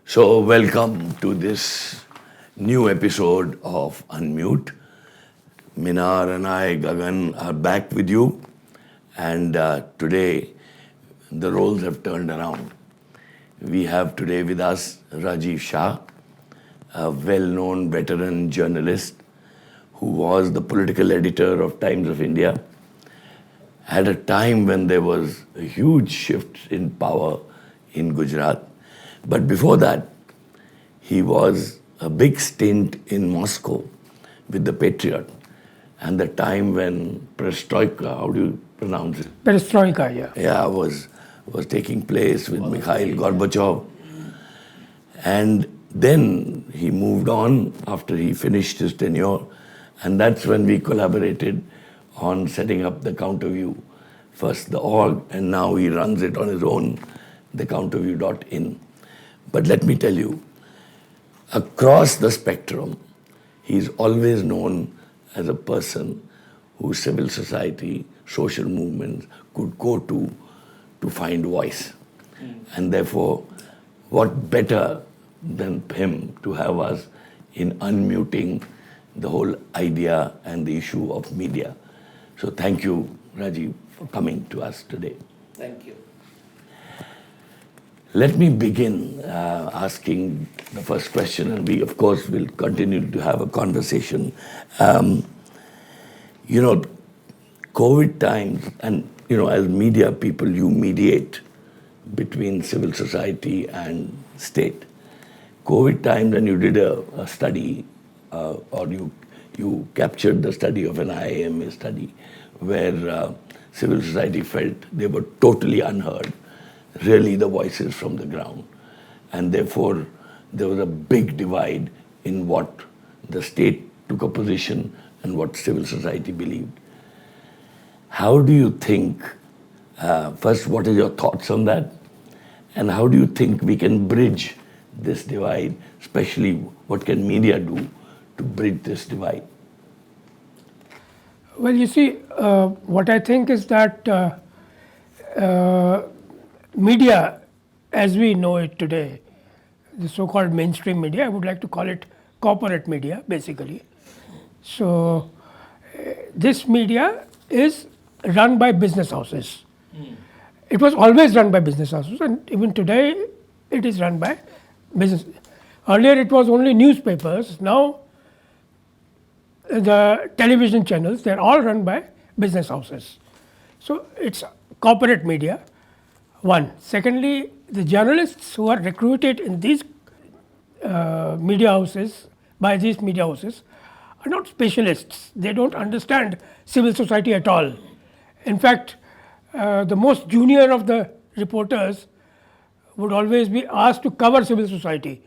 So, welcome to this new episode of Unmute. Minar and I, Gagan, are back with you. And today, the roles have turned around. We have today with us Rajiv Shah, a well-known veteran journalist who was the political editor of Times of India at a time when there was a huge shift in power in Gujarat. But before that, he was a big stint in Moscow with the Patriot, and the time when Perestroika, how do you pronounce it? Perestroika, yeah. Yeah, was taking place with Mikhail Gorbachev. And then he moved on after he finished his tenure, and that's when we collaborated on setting up the Counterview. First the org, and now he runs it on his own, the counterview.in. But let me tell you, across the spectrum, he's always known as a person who civil society, social movements could go to find voice. And therefore, what better than him to have us in unmuting the whole idea and the issue of media. So thank you, Rajiv, for coming to us today. Thank you. Let me begin asking the first question, and we, of course, will continue to have a conversation. COVID times, and, as media people, you mediate between civil society and state. COVID times, and you did a study, or you captured the study of an IIMA study, where civil society felt they were totally unheard, really the voices from the ground. And therefore, there was a big divide in what the state took a position and what civil society believed. How do you think, first, what are your thoughts on that? And how do you think we can bridge this divide, especially what can media do to bridge this divide? Well, you see, what I think is that media, as we know it today, the so-called mainstream media, I would like to call it corporate media, basically. So, this media is run by business houses. It was always run by business houses, and even today, it is run by business. Earlier, it was only newspapers. Now, the television channels, they're all run by business houses. So, it's corporate media. One. Secondly, the journalists who are recruited in these media houses, by these media houses, are not specialists. They don't understand civil society at all. In fact, the most junior of the reporters would always be asked to cover civil society.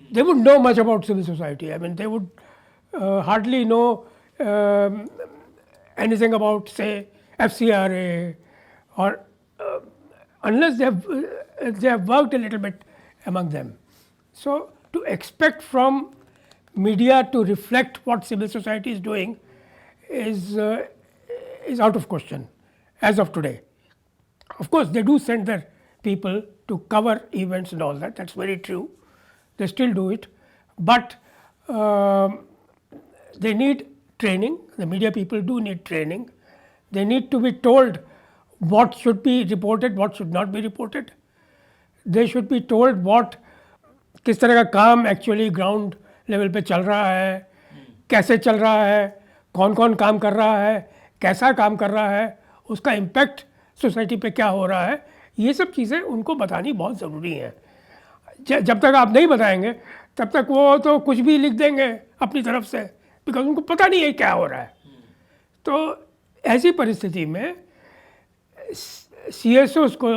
They wouldn't know much about civil society. I mean, they would hardly know anything about, say, FCRA, or unless they have worked a little bit among them. So, to expect from media to reflect what civil society is doing is out of question as of today. Of course, they do send their people to cover events and all that. That's very true. They still do it, but they need training. The media people do need training. They need to be told what should be reported, what should not be reported. They should be told what किस तरह का काम actually ground level पे चल रहा है, कैसे चल रहा है, कौन कौन काम कर रहा है, कैसा काम कर रहा है, उसका इम्पैक्ट सोसाइटी पे क्या हो रहा है. ये सब चीज़ें उनको बतानी बहुत ज़रूरी हैं. जब तक आप नहीं बताएंगे तब तक वो तो कुछ भी लिख देंगे अपनी तरफ से, बिकॉज उनको पता नहीं है क्या हो रहा है. तो ऐसी परिस्थिति में CSOs को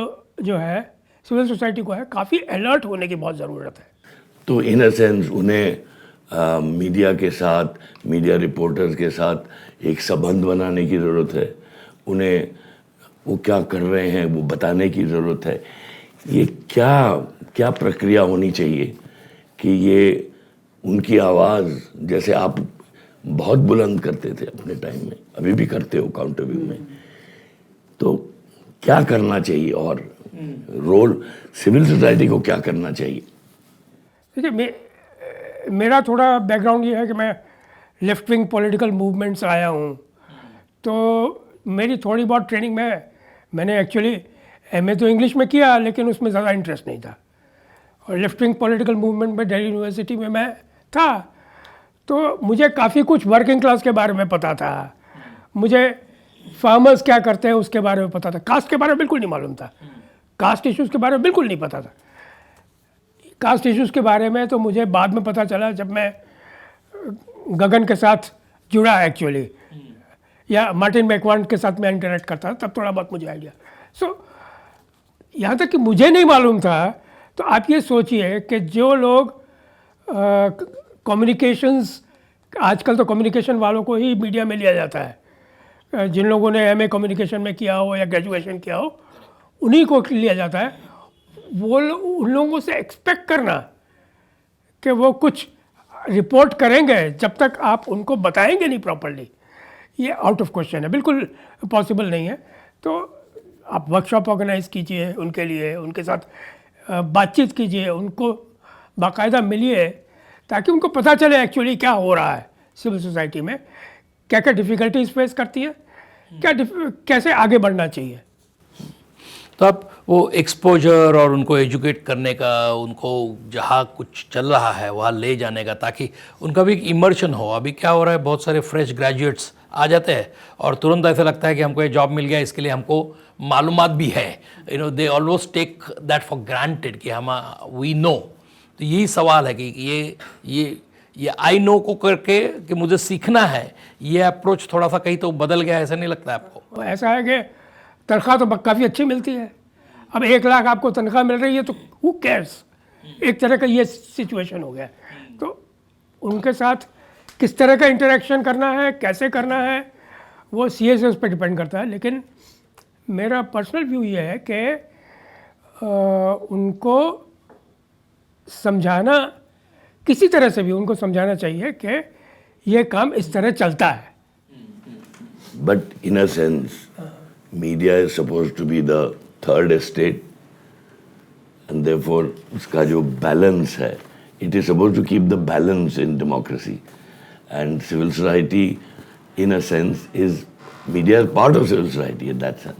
जो है, सिविल सोसाइटी को है, काफ़ी अलर्ट होने की बहुत ज़रूरत है. तो इन अ सेंस उन्हें मीडिया के साथ, मीडिया रिपोर्टर्स के साथ एक संबंध बनाने की ज़रूरत है. उन्हें वो क्या कर रहे हैं वो बताने की ज़रूरत है. ये क्या प्रक्रिया होनी चाहिए कि ये उनकी आवाज़, जैसे आप बहुत बुलंद करते थे अपने टाइम में, अभी भी करते हो काउंटरव्यू में, तो क्या करना चाहिए और रोल सिविल सोसाइटी को क्या करना चाहिए? देखिए मेरा थोड़ा बैकग्राउंड ये है कि मैं लेफ्ट विंग पॉलिटिकल मूवमेंट से आया हूँ, तो मेरी थोड़ी बहुत ट्रेनिंग मैंने एक्चुअली एमए तो इंग्लिश में किया, लेकिन उसमें ज़्यादा इंटरेस्ट नहीं था। और लेफ्ट विंग पॉलिटिकल मूवमेंट में दिल्ली यूनिवर्सिटी में मैं था, तो मुझे काफ़ी कुछ वर्किंग क्लास के बारे में पता था, मुझे फार्मर्स क्या करते हैं उसके बारे में पता था, कास्ट के बारे में बिल्कुल नहीं मालूम था, कास्ट इश्यूज़ के बारे में बिल्कुल नहीं पता था। कास्ट इश्यूज़ के बारे में तो मुझे बाद में पता चला जब मैं गगन के साथ जुड़ा एक्चुअली, या मार्टिन मैकवान के साथ मैं इंटरेक्ट करता, तब थोड़ा बहुत मुझे आइडिया। यहाँ तक कि मुझे नहीं मालूम था, तो आप ये सोचिए कि जो लोग कम्युनिकेशंस, आजकल तो कम्युनिकेशन वालों को ही मीडिया में लिया जाता है, जिन लोगों ने एमए कम्युनिकेशन में किया हो या ग्रेजुएशन किया हो उन्हीं को लिया जाता है। वो उन लोगों से एक्सपेक्ट करना कि वो कुछ रिपोर्ट करेंगे जब तक आप उनको बताएंगे नहीं प्रॉपर्ली, ये आउट ऑफ क्वेश्चन है, बिल्कुल पॉसिबल नहीं है। तो आप वर्कशॉप ऑर्गेनाइज कीजिए उनके लिए, उनके साथ बातचीत कीजिए, उनको बाकायदा मिलिए, ताकि उनको पता चले एक्चुअली क्या हो रहा है सिविल सोसाइटी में, क्या क्या डिफ़िकल्टीज फेस करती है, कैसे आगे बढ़ना चाहिए। तो आप वो एक्सपोजर और उनको एजुकेट करने का, उनको जहाँ कुछ चल रहा है वहाँ ले जाने का, ताकि उनका भी एक इमर्शन हो। अभी क्या हो रहा है, बहुत सारे फ्रेश ग्रेजुएट्स आ जाते हैं और तुरंत ऐसा लगता है कि हमको ये जॉब मिल गया, इसके लिए हमको मालूमात भी है, they always take that for granted कि हम वी नो। तो यही सवाल है कि ये आई नो को करके कि मुझे सीखना है, ये अप्रोच थोड़ा सा कहीं तो बदल गया, ऐसा नहीं लगता आपको? ऐसा है कि तनख्वाह तो काफ़ी अच्छी मिलती है, अब 1 लाख आपको तनख्वाह मिल रही है तो हु केयर्स, एक तरह का ये सिचुएशन हो गया। तो उनके साथ किस तरह का इंटरेक्शन करना है, कैसे करना है, वो सीएस उस पर डिपेंड करता है। लेकिन मेरा पर्सनल व्यू ये है कि उनको समझाना, किसी तरह से भी उनको समझाना चाहिए कि ये काम इस तरह चलता है। But in a sense media is supposed to be the third estate, and therefore उसका जो बैलेंस है, it is supposed to keep the balance in democracy, and civil society in a sense is, media is part of civil society in that sense.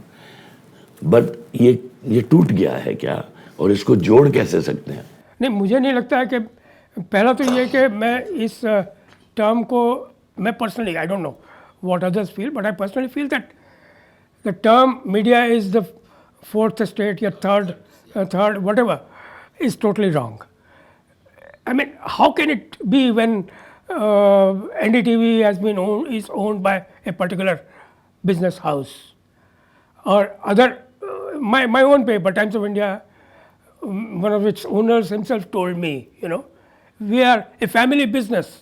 But ये टूट गया है क्या, और इसको जोड़ कैसे सकते हैं? नहीं, मुझे नहीं लगता है कि, पहला तो ये कि मैं इस टर्म को, मैं personally, I don't know what others feel, but I personally feel that the term media is the fourth state या third whatever is totally wrong. I mean, how can it be when NDTV is owned by a particular business house or other? My own paper, Times of India, one of its owners himself told me, we are a family business.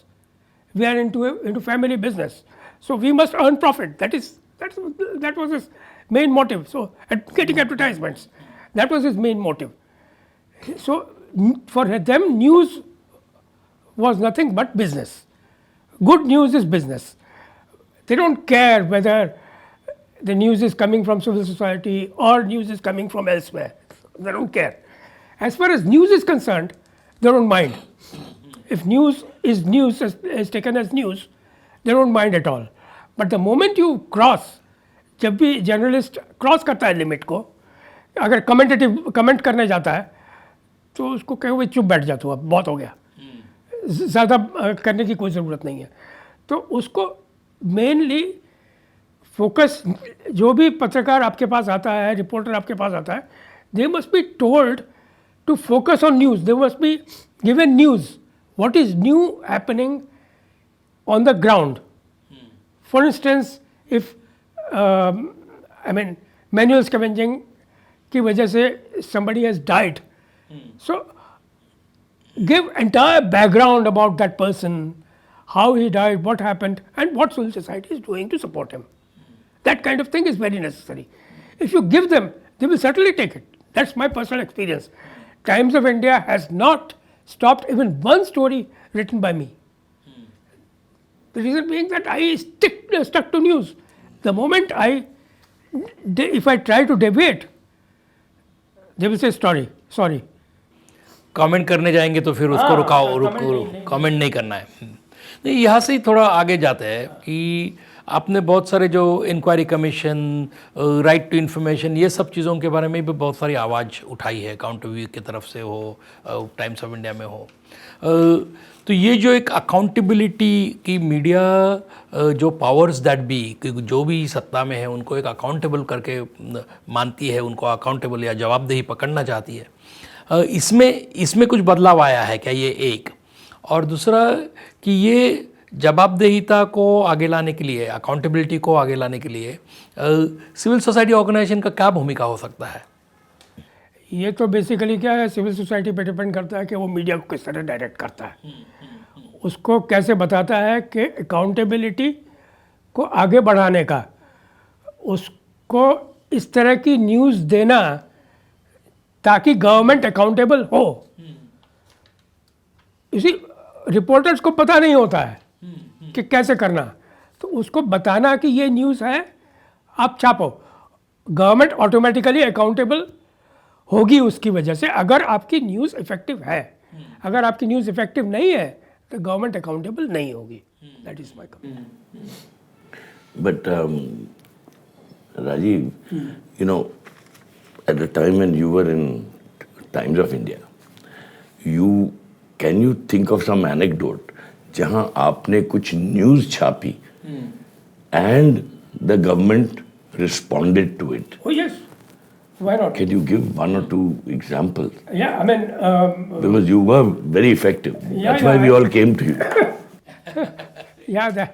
We are into family business, so we must earn profit. That was his main motive. So, getting advertisements, that was his main motive. So, for them, news was nothing but business. Good news is business. They don't care whether the news is coming from civil society or news is coming from elsewhere. They don't care. As far as news is concerned, they don't mind. If news is taken as news, they don't mind at all. But the moment you cross, जब भी journalist cross करता है limit को, अगर comment करने जाता है, तो उसको कहे भाई चुप बैठ जा, तू अब बहुत हो गया, ज़्यादा करने की कोई ज़रूरत नहीं है। तो उसको मेनली फोकस, जो भी पत्रकार आपके पास आता है, रिपोर्टर आपके पास आता है, they must be told to focus on news, they must be given news, what is new happening on the ground. For instance, if manual scavenging की वजह से somebody has died, so give entire background about that person, how he died, what happened, and what civil society is doing to support him. That kind of thing is very necessary. If you give them, they will certainly take it. That's my personal experience. Times of India has not stopped even one story written by me. The reason being that I stuck to news. The moment if I try to deviate, they will say sorry. Comment करने जाएंगे तो फिर उसको रुकाओ, comment नहीं करना है। नहीं, यहाँ से ही थोड़ा आगे जाते हैं कि आपने बहुत सारे जो inquiry commission, right to information, ये सब चीज़ों के बारे में भी बहुत सारी आवाज़ उठाई है, काउंटरव्यू की तरफ से हो, टाइम्स ऑफ इंडिया में हो। तो ये जो एक अकाउंटेबिलिटी की मीडिया, जो पावर्स दैट बी, जो भी सत्ता में है उनको एक अकाउंटेबल करके मानती है, उनको अकाउंटेबल या जवाबदेही पकड़ना चाहती है, इसमें कुछ बदलाव आया है क्या? ये एक। और दूसरा कि ये जवाबदेहिता को आगे लाने के लिए, अकाउंटेबिलिटी को आगे लाने के लिए सिविल सोसाइटी ऑर्गेनाइजेशन का क्या भूमिका हो सकता है? ये तो बेसिकली क्या है, सिविल सोसाइटी पे डिपेंड करता है कि वो मीडिया को किस तरह डायरेक्ट करता है, उसको कैसे बताता है कि अकाउंटेबिलिटी को आगे बढ़ाने का, उसको इस तरह की न्यूज़ देना ताकि गवर्नमेंट अकाउंटेबल हो। इसी रिपोर्टर्स को पता नहीं होता है कि कैसे करना, तो उसको बताना कि ये न्यूज़ है, आप छापो, गवर्नमेंट ऑटोमेटिकली अकाउंटेबल होगी उसकी वजह से, अगर आपकी न्यूज़ इफेक्टिव है। अगर आपकी न्यूज़ इफेक्टिव नहीं है तो गवर्नमेंट अकाउंटेबल नहीं होगी। That is my comment. But Rajiv, you know, at the time when you were in Times of India, can you think of some anecdote जहां आपने कुछ न्यूज़ छापी and the government responded to it? Oh yes, why not? Can you give one or two examples? Yeah, I mean, Because you were very effective. That's why we all came to you. yeah,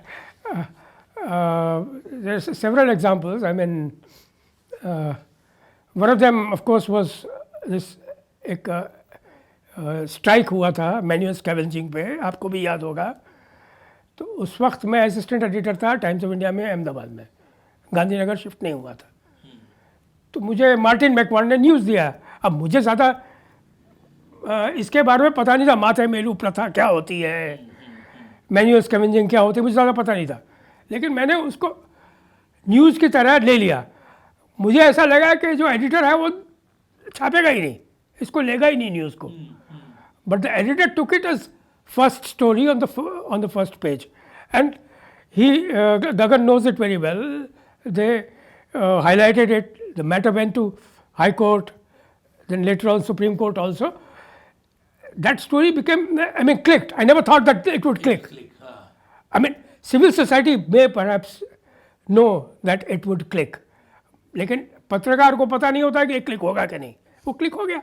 there's several examples. I mean, one of them, of course, was this एक strike हुआ था manual scavenging पे, आपको भी याद होगा। तो उस वक्त मैं असिस्टेंट एडिटर था टाइम्स ऑफ इंडिया में अहमदाबाद में, गांधीनगर शिफ्ट नहीं हुआ था। तो मुझे मार्टिन मैकवार्ड ने न्यूज़ दिया। अब मुझे ज़्यादा इसके बारे में पता नहीं था, माथे मेलू प्रथा क्या होती है, मैनुअल स्कैवेंजिंग क्या होती है, मुझे ज़्यादा पता नहीं था, लेकिन मैंने उसको न्यूज़ की तरह ले लिया। मुझे ऐसा लगा कि जो एडिटर है वो छापेगा ही नहीं, इसको लेगा ही नहीं न्यूज़ को। But the editor took it as first story on the first page, and he Gagan knows it very well. They highlighted it. The matter went to High Court, then later on Supreme Court also. That story became, I mean, clicked. I never thought that it would click. I mean, civil society may perhaps know that it would click. लेकिन पत्रकार को पता नहीं होता कि ये click होगा कि नहीं, वो क्लिक हो गया।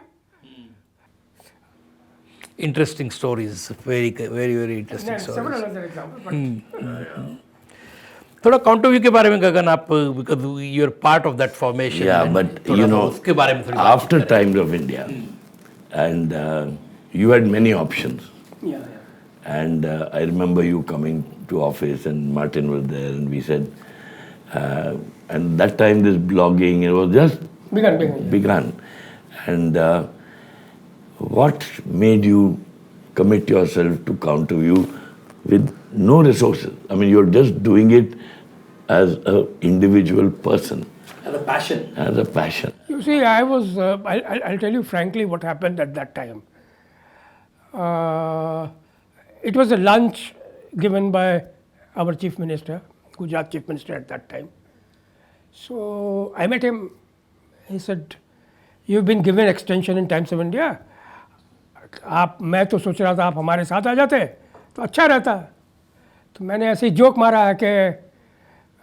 Interesting stories, very interesting stories. Several other examples. थोड़ा काउंटरव्यू के बारे में गगन, आप, because you are part of that formation. Yeah, but you know, उसके बारे में थोड़ी after Times of India, and you had many options. Yeah. And I remember you coming to office, and Martin was there, and we said, and that time this blogging, it was just begun. And what made you commit yourself to Counterview with no resources? I mean, you're just doing it as an individual person. As a passion. As a passion. You see, I was, I'll tell you frankly what happened at that time. It was a lunch given by our Chief Minister, Gujarat Chief Minister at that time. So I met him. He said, "You've been given extension in Times of India. मैं तो सोच रहा था आप हमारे साथ आ जाते तो अच्छा रहता." तो मैंने ऐसे ही जोक मारा है कि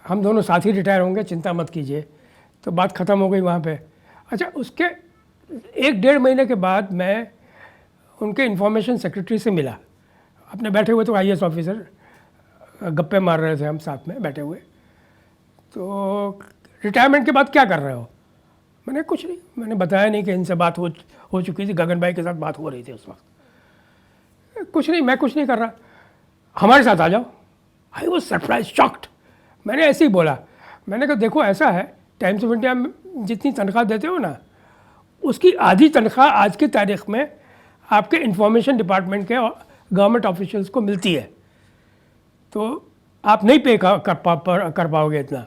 हम दोनों साथ ही रिटायर होंगे, चिंता मत कीजिए। तो बात ख़त्म हो गई वहाँ पे। अच्छा, उसके 1-1.5 महीने के बाद मैं उनके इंफॉर्मेशन सेक्रेटरी से मिला। अपने बैठे हुए तो IAS ऑफिसर, गप्पे मार रहे थे हम साथ में बैठे हुए। तो रिटायरमेंट के बाद क्या कर रहे हो? मैंने कुछ नहीं, मैंने बताया नहीं कि इनसे बात हो चुकी थी, गगन भाई के साथ बात हो रही थी उस वक्त। कुछ नहीं, मैं कुछ नहीं कर रहा, हमारे साथ आ जाओ। I was surprise, shocked. मैंने ऐसे ही बोला। मैंने कहा देखो ऐसा है, टाइम्स ऑफ इंडिया में जितनी तनख्वाह देते हो ना, उसकी आधी तनख्वाह आज की तारीख में आपके इंफॉर्मेशन डिपार्टमेंट के गवर्नमेंट ऑफिशियल्स को मिलती है, तो आप नहीं पे कर पाओगे इतना।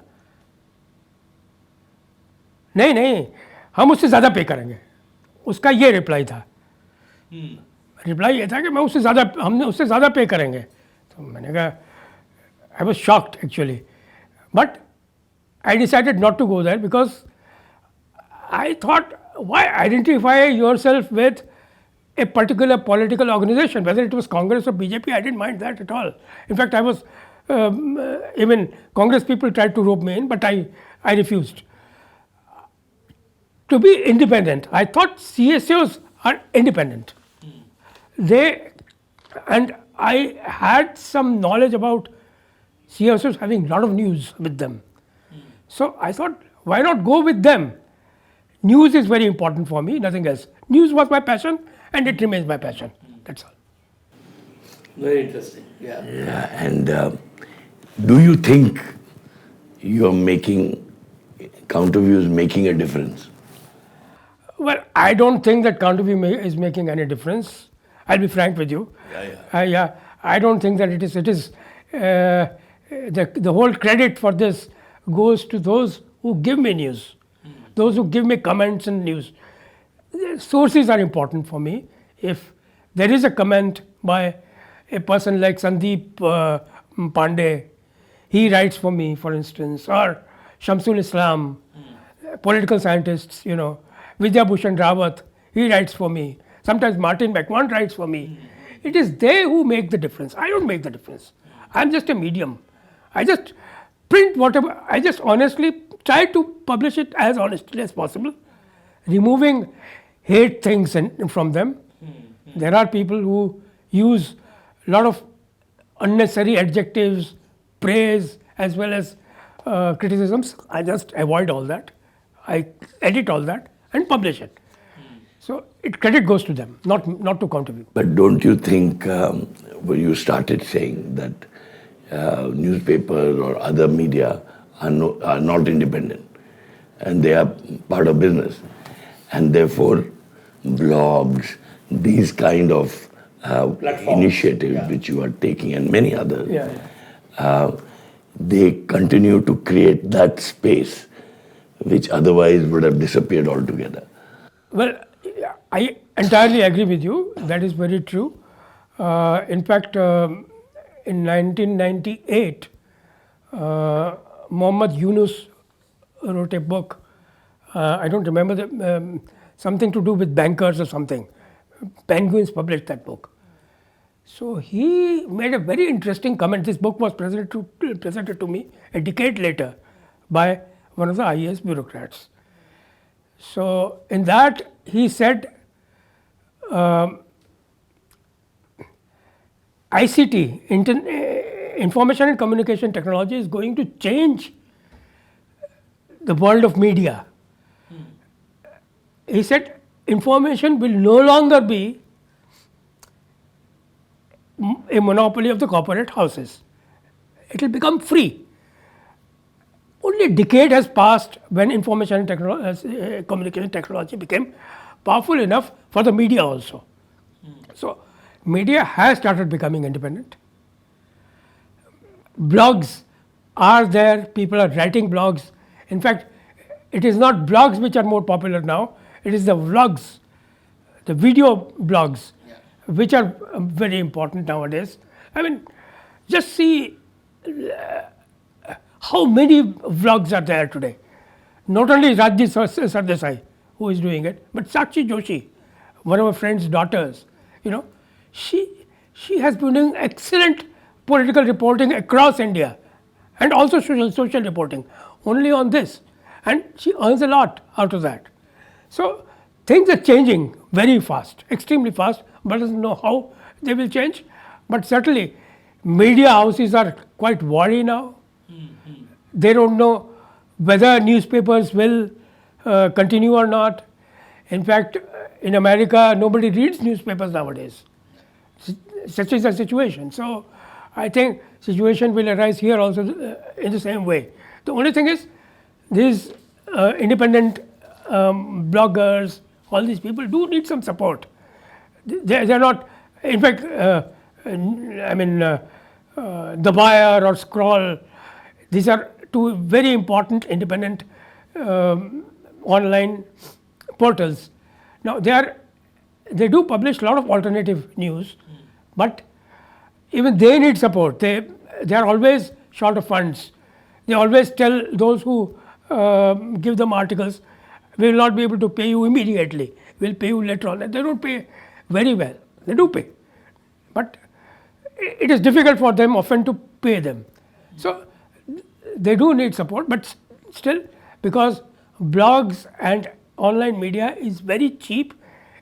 नहीं, हम उससे ज़्यादा पे करेंगे। उसका ये रिप्लाई था। रिप्लाई ये था कि हम उससे ज़्यादा पे करेंगे. तो मैंने कहा, I was shocked actually, but I decided not to go there because I thought, why identify yourself with a particular political organization, whether it was Congress or BJP, I didn't mind that at all. In fact, I was, even Congress people tried to rope me in, but I refused. To be independent, I thought CSOs are independent. And I had some knowledge about CSOs having a lot of news with them. So I thought, why not go with them? News is very important for me, nothing else. News was my passion and it remains my passion. That's all. Very interesting. Yeah. Yeah, and do you think you're making, Counterview is making a difference? Well, I don't think that Counterview is making any difference. I'll be frank with you. I don't think that it is. It is the whole credit for this goes to those who give me news, those who give me comments and news. Sources are important for me. If there is a comment by a person like Sandeep Pandey, he writes for me, for instance, or Shamsul Islam, political scientists, Vidya Bhushan Rawat, he writes for me. Sometimes Martin McMahon writes for me. It is they who make the difference. I don't make the difference. I'm just a medium. I just print whatever. I just honestly try to publish it as honestly as possible, removing hate things from them. There are people who use a lot of unnecessary adjectives, praise, as well as criticisms. I just avoid all that. I edit all that and publish it. So credit goes to them, not to Counterview. But don't you think when you started saying that newspapers or other media are not independent and they are part of business, and therefore blogs, these kind of initiatives which you are taking and many others, they continue to create that space which otherwise would have disappeared altogether? Well, I entirely agree with you. That is very true. In fact, in 1998, Muhammad Yunus wrote a book. I don't remember something to do with bankers or something. Penguins published that book. So he made a very interesting comment. This book was presented to me a decade later by one of the IAS bureaucrats. So in that he said, ICT, information and communication technology, is going to change the world of media. He said information will no longer be a monopoly of the corporate houses. It will become free. Only a decade has passed when information and communication technology became powerful enough for the media also. So media has started becoming independent. Blogs are there, people are writing blogs. In fact, it is not blogs which are more popular now, it is the vlogs, the video blogs, which are very important nowadays. I mean, just see how many vlogs are there today. Not only Rajiv Shah who is doing it, but Sakshi Joshi, one of my friend's daughters, she has been doing excellent political reporting across India and also social reporting only on this, and she earns a lot out of that. So things are changing very fast, extremely fast, but doesn't know how they will change. But certainly media houses are quite worried now. They don't know whether newspapers will continue or not. In fact, in America, nobody reads newspapers nowadays. Such is the situation. So I think situation will arise here also in the same way. The only thing is, these independent bloggers, all these people do need some support. They're not, in fact, The Wire or Scroll, these are two very important independent online portals. Now they are they do publish a lot of alternative news, but even they need support. They are always short of funds. They always tell those who give them articles, we will not be able to pay you immediately. We'll pay you later on. And they don't pay very well. They do pay, but it is difficult for them often to pay them. So they do need support, but still, because blogs and online media is very cheap,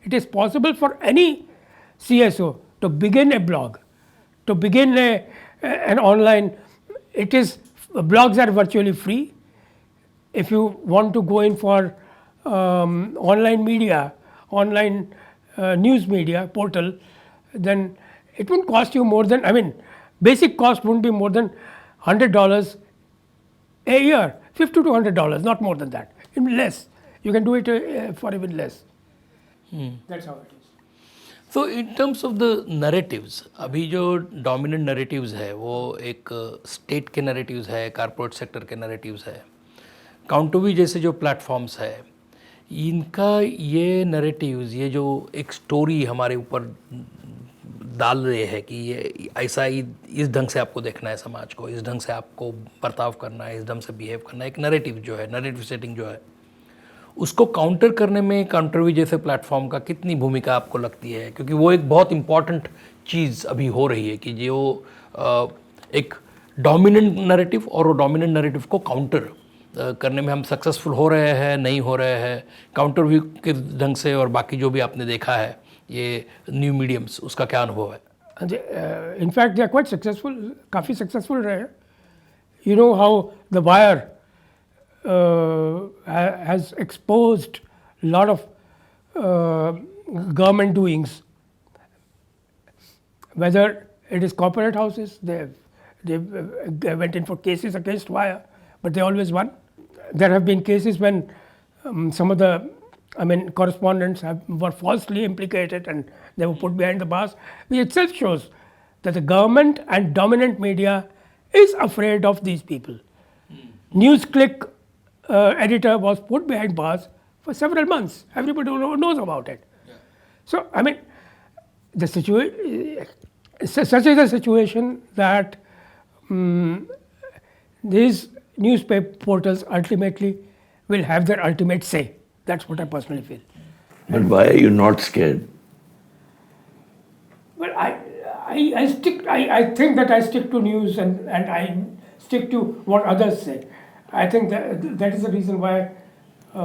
it is possible for any CSO to begin a blog, to begin an online. It is blogs are virtually free. If you want to go in for online media, online news media portal, then it won't cost you more than, I mean, basic cost won't be more than $100 a year, $50 to $100, not more than that, even less. You can do it for even less. That's how it is. So in terms of the narratives, अभी जो dominant narratives है वो एक state के narratives है, corporate sector के narratives है, Counterview जैसे जो platforms है, इनका ये narratives, ये जो एक story हमारे ऊपर डाल रहे हैं कि ये ऐसा ही इस ढंग से आपको देखना है समाज को, इस ढंग से आपको बर्ताव करना है, इस ढंग से बिहेव करना है, एक नैरेटिव जो है, नैरेटिव सेटिंग जो है, उसको काउंटर करने में काउंटरव्यू जैसे प्लेटफॉर्म का कितनी भूमिका आपको लगती है? क्योंकि वो एक बहुत इंपॉर्टेंट चीज़ अभी हो रही है कि जो एक डोमिनेंट नैरेटिव और वो डोमिनेंट नैरेटिव को काउंटर करने में हम सक्सेसफुल हो रहे हैं, नहीं हो रहे हैं, काउंटरव्यू के ढंग से और बाकी जो भी आपने देखा है ये न्यू मीडियम्स, उसका क्या अनुभव है? In fact they are quite successful, काफ़ी सक्सेसफुल रहे. You know how the Wire has exposed a lot of government doings, whether it is corporate houses, they went in for cases against wire, but they always won. There have been cases when some of the correspondents were falsely implicated and they were put behind the bars, which itself shows that the government and dominant media is afraid of these people. NewsClick editor was put behind bars for several months. Everybody knows about it. Yeah. So, I mean, the such is the situation that these newspaper portals ultimately will have their ultimate say. That's what I personally feel. But why are you not scared? Well, I think that I stick to news and I stick to what others say. I think that is the reason why, I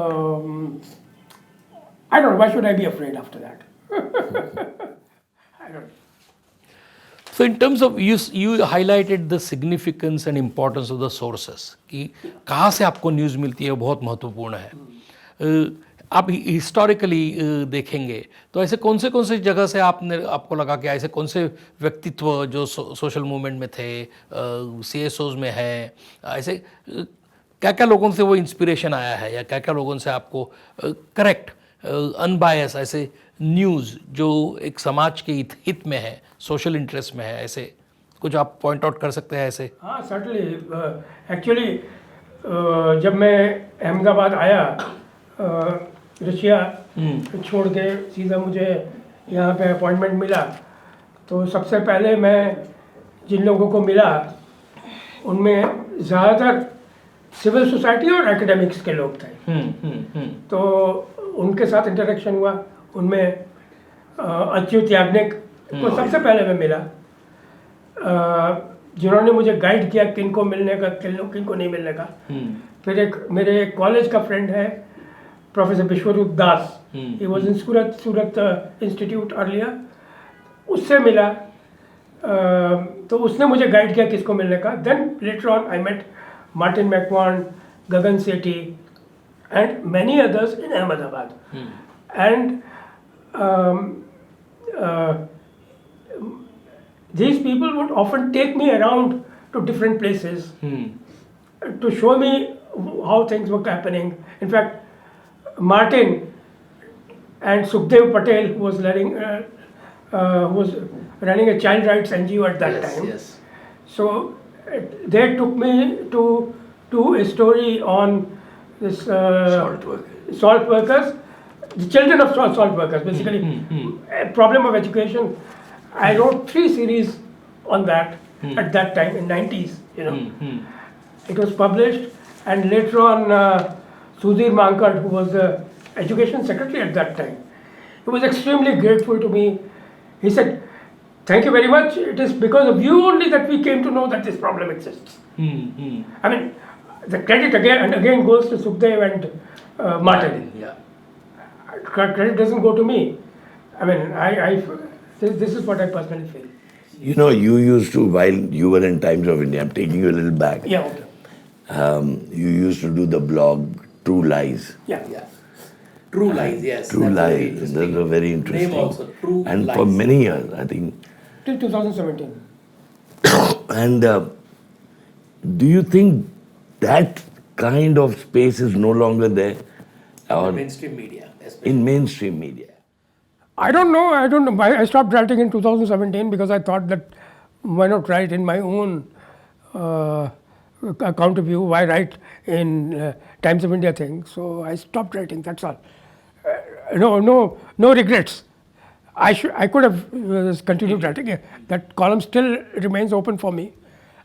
don't know, why should I be afraid after that? I don't know. So in terms of, you highlighted the significance and importance of the sources, कि कहाँ से आपको news मिलती है, बहुत महत्वपूर्ण है. आप हिस्टोरिकली देखेंगे तो ऐसे कौन से जगह से आपको लगा कि ऐसे कौन से व्यक्तित्व जो सोशल मूवमेंट में थे, CSOs में हैं, ऐसे क्या लोगों से वो इंस्पिरेशन आया है, या क्या लोगों से आपको करेक्ट अनबायस ऐसे न्यूज़ जो एक समाज के हित में है, सोशल इंटरेस्ट में है, ऐसे कुछ आप पॉइंट आउट कर सकते हैं ऐसे? हाँ, सर्टनली. एक्चुअली जब मैं अहमदाबाद आया, रशिया छोड़ के सीधा मुझे यहाँ पे अपॉइंटमेंट मिला, तो सबसे पहले मैं जिन लोगों को मिला उनमें ज़्यादातर सिविल सोसाइटी और एकेडमिक्स के लोग थे. तो उनके साथ इंटरेक्शन हुआ. उनमें अच्युत याग्निक को सबसे पहले मैं मिला, जिन्होंने मुझे गाइड किया किनको मिलने का, किनको नहीं मिलने का. फिर मेरे कॉलेज का फ्रेंड है professor Vishwarup Das, he was in Surat institute earlier, उससे मिला. तो उसने मुझे गाइड किया किसको मिलने का. Then later on I met Martin McMahon, Gagan Sethi, and many others in Ahmedabad. And these people would often take me around to different places to show me how things were happening. In fact, Martin and Sukhdev Patel, who was running a child rights NGO at that time. Yes. So they took me to a story on this salt workers the children of salt workers, basically, a problem of education. I wrote 3 series on that at that time in 90s, you know. It was published, and later on, Sudhir Mankad, who was the education secretary at that time, he was extremely grateful to me. He said, "Thank you very much. It is because of you only that we came to know that this problem exists." I mean, the credit again goes to Sukhdev and Martin. Yeah. Credit doesn't go to me. I mean, this is what I personally feel. You know, you used to, while you were in Times of India, I'm taking you a little back. Yeah, okay. You used to do the blog True Lies. Yeah. Yeah. True Lies, yes. True Lies. That's a very interesting. Name also, True and Lies. for many years, I think. Till 2017. And do you think that kind of space is no longer there? Or Mainstream media, especially. in mainstream media? I don't know. I stopped writing in 2017 because I thought that why not write in my own Counterview? Why write in Times of India thing? So I stopped writing. That's all. No regrets. I could have continued writing. That column still remains open for me.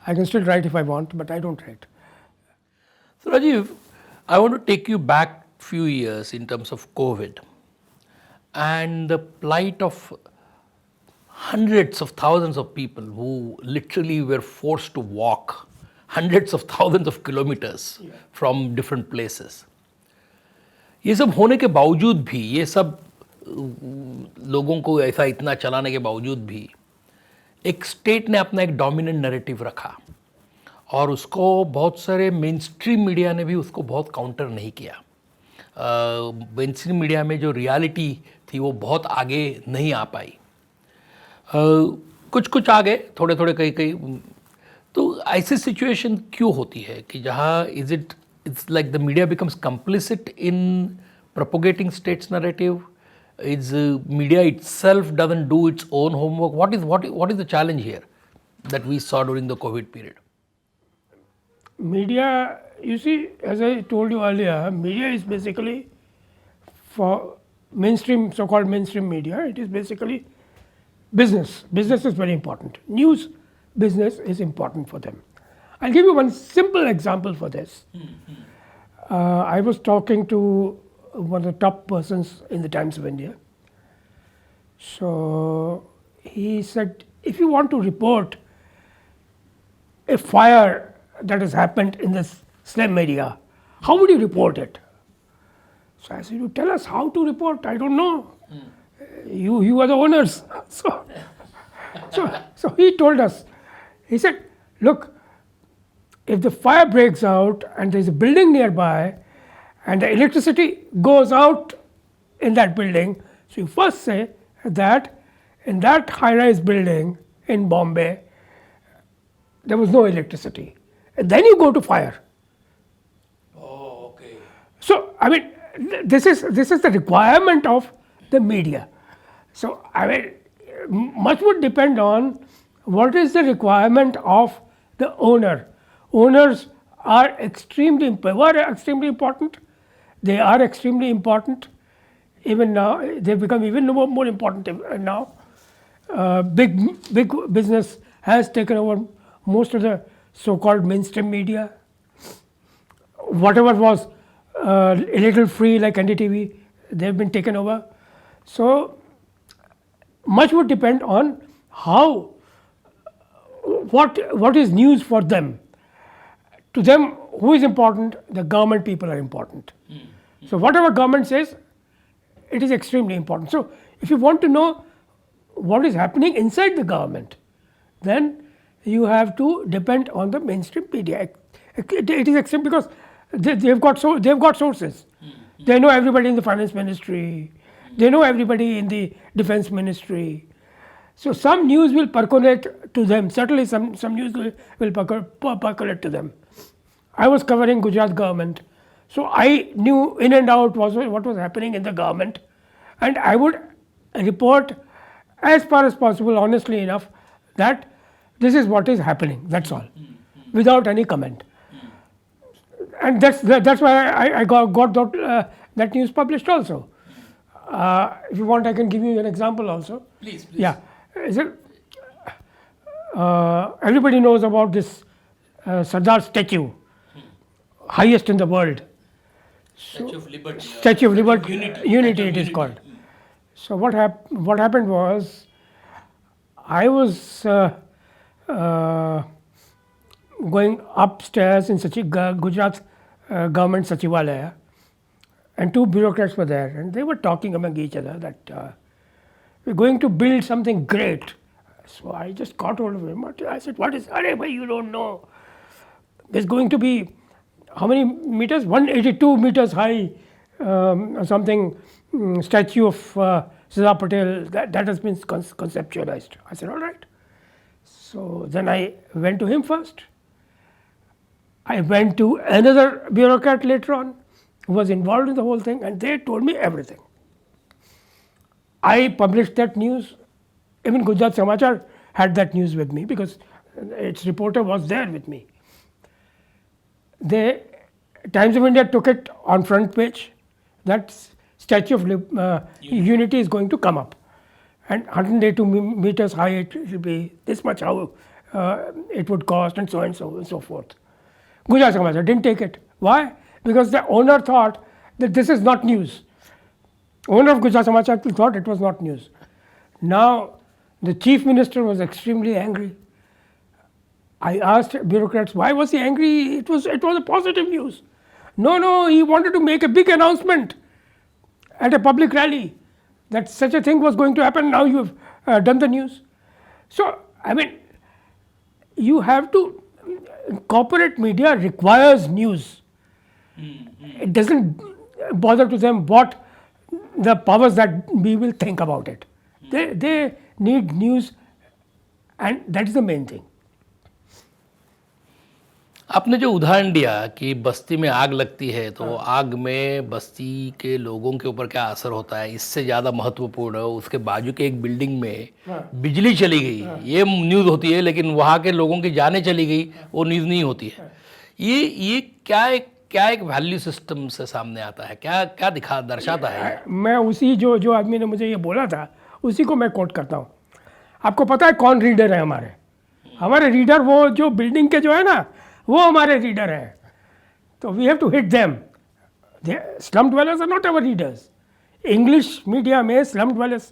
I can still write if I want, but I don't write. So Rajiv, I want to take you back few years in terms of COVID and the plight of hundreds of thousands of people who literally were forced to walk hundreds of thousands of kilometers from different places. ये सब होने के बावजूद भी, ये सब लोगों को ऐसा इतना चलाने के बावजूद भी एक स्टेट ने अपना एक डोमिनेंट नैरेटिव रखा और उसको बहुत सारे मेन स्ट्रीम मीडिया ने भी उसको बहुत काउंटर नहीं किया. मेन स्ट्रीम मीडिया में जो रियलिटी थी वो बहुत आगे नहीं आ पाई. कुछ आ गए, थोड़े कई. तो ऐसी सिचुएशन क्यों होती है कि जहाँ it's like the media becomes complicit in propagating state's narrative? Media itself doesn't do its own homework? What is the challenge here that we saw during the COVID period? Media, you see, as I told you earlier, media is basically for mainstream, so-called mainstream media, it is basically business. Business is very important. News business is important for them. I'll give you one simple example for this. I was talking to one of the top persons in the Times of India. So he said, if you want to report a fire that has happened in this slum area, how would you report it? So I said, you tell us how to report. I don't know. You are the owners. So he told us. He said, look, if the fire breaks out and there's a building nearby and the electricity goes out in that building, so you first say that in that high-rise building in Bombay, there was no electricity. And then you go to fire. Oh, okay. So, I mean, this is the requirement of the media. So, I mean, much would depend on what is the requirement of the owner. Owners are extremely important. They are extremely important. Even now, they've become even more important now. Big business has taken over most of the so-called mainstream media. Whatever was a little free like NDTV, they've been taken over. So much would depend on what is news for them. To them, who is important? The government people are important. So whatever government says, it is extremely important. So if you want to know what is happening inside the government, then you have to depend on the mainstream media. It is extreme because they've got sources. They know everybody in the finance ministry. They know everybody in the defense ministry. So some news will percolate to them. Certainly some news will percolate to them. I was covering Gujarat government. So I knew in and out what was happening in the government. And I would report as far as possible, honestly enough, that this is what is happening. That's all. Without any comment. And that's why I got that news published also. If you want, I can give you an example also. Please. Yeah. Is it, everybody knows about this Sardar statue, highest in the world. Statue of Liberty. Statue of Liberty, Unity it is called. So what happened was, I was going upstairs in Gujarat government Sachivalaya, and two bureaucrats were there, and they were talking among each other that we're going to build something great. So I just caught hold of him. I said, what is, Arey bhai, you don't know. There's going to be, how many meters? 182 meters high, something, statue of Sardar Patel, that has been conceptualized. I said, all right. So then I went to him first. I went to another bureaucrat later on who was involved in the whole thing, and they told me everything. I published that news. Even Gujarat Samachar had that news with me because its reporter was there with me. The Times of India took it on front page that Statue of Unity is going to come up, and 182 meters high, it will be this much how it would cost, and so and so forth. Gujarat Samachar didn't take it. Why? Because the owner thought that this is not news. Owner of Gujarat Samachar thought it was not news. Now the chief minister was extremely angry. I asked bureaucrats, why was he angry? It was a positive news. No, he wanted to make a big announcement at a public rally that such a thing was going to happen. Now you have done the news. So, I mean, you have to, corporate media requires news. It doesn't bother to them what the powers that be will think about it. They need news, and that is the main thing. आपने जो उदाहरण दिया कि बस्ती में आग लगती है तो आग में बस्ती के लोगों के ऊपर क्या असर होता है, इससे ज़्यादा महत्वपूर्ण उसके बाजू के एक बिल्डिंग में बिजली चली गई, ये न्यूज़ होती है, लेकिन वहाँ के लोगों की जानें चली गई वो न्यूज़ नहीं होती है. ये क्या एक वैल्यू सिस्टम से सामने आता है, क्या दर्शाता है? मैं उसी जो आदमी ने मुझे ये बोला था उसी को मैं कोट करता हूँ. आपको पता है कौन रीडर है हमारे रीडर? वो जो बिल्डिंग के जो है ना, वो हमारे रीडर हैं. तो we have to hit them. Slum dwellers are not our readers. English media में स्लम ड्वेलर्स,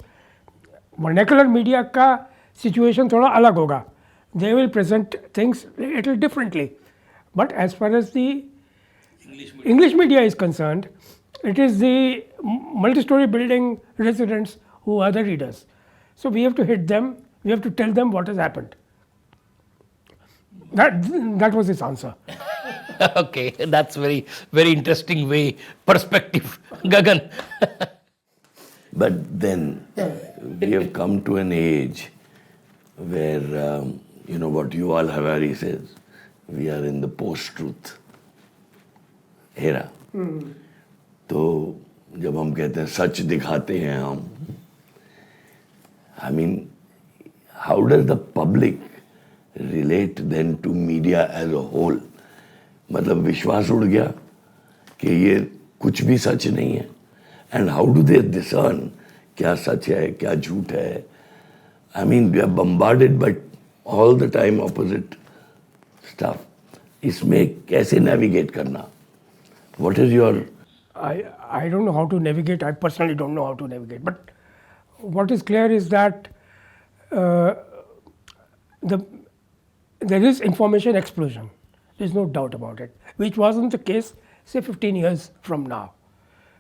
वर्नेकुलर मीडिया का सिचुएशन थोड़ा अलग होगा. They will present things little differently. But as far as the English media is concerned, it is the multi-story building residents who are the readers. So we have to hit them, we have to tell them what has happened. That was his answer. Okay, that's very interesting perspective, Gagan. But then we have come to an age where, what Yuval Harari says, we are in the post-truth era. तो जब हम कहते हैं सच दिखाते हैं हम, I mean, how does the public relate then to media as a whole? मतलब विश्वास उड़ गया कि ये कुछ भी सच नहीं है. And how do they discern क्या सच है, क्या झूठ है? I mean, we are bombarded by all the time opposite stuff. इसमें कैसे navigate करना? What is your... I don't know how to navigate. I personally don't know how to navigate. But what is clear is that there is information explosion. There's no doubt about it, which wasn't the case, say, 15 years from now.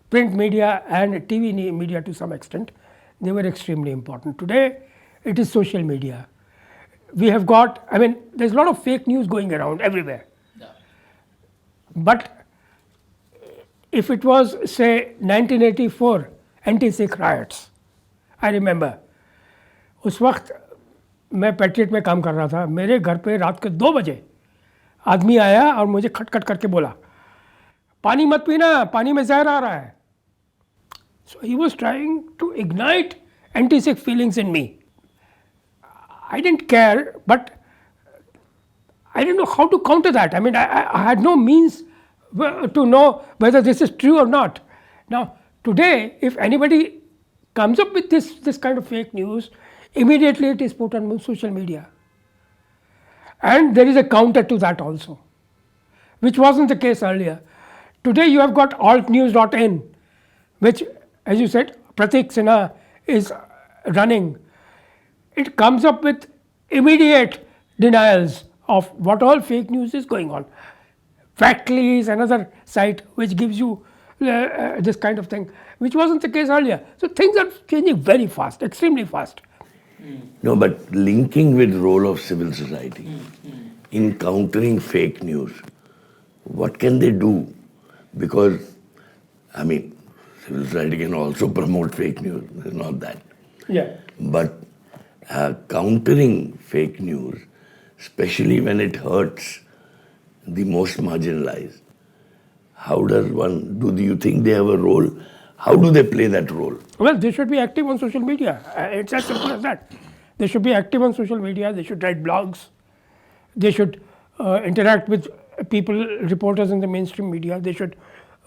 Print media and TV media to some extent, they were extremely important. Today, it is social media. We have got, there's a lot of fake news going around everywhere. Yeah. But if it was, say, 1984 anti-Sikh riots, I remember, उस वक्त मैं patriot में काम कर रहा था. मेरे घर पे रात के 2 बजे आदमी आया और मुझे खटखट करके बोला, पानी मत पीना, पानी में जहर आ रहा है. So he was trying to ignite anti-Sikh feelings in me. I didn't care, but I didn't know how to counter that. I had no means to know whether this is true or not. Now, today, if anybody comes up with this kind of fake news, immediately it is put on social media. And there is a counter to that also, which wasn't the case earlier. Today you have got altnews.in, which, as you said, Pratik Sinha is running. It comes up with immediate denials of what all fake news is going on. Factly is another site which gives you this kind of thing, which wasn't the case earlier. So things are changing very fast, extremely fast. No, but linking with role of civil society in countering fake news, what can they do? Because, I mean, civil society can also promote fake news, it's not that. Yeah. But countering fake news, especially when it hurts the most marginalized, how does one do? Do you think they have a role? How do they play that role? Well, they should be active on social media. It's as simple as that. They should be active on social media. They should write blogs. They should interact with people, reporters in the mainstream media. They should,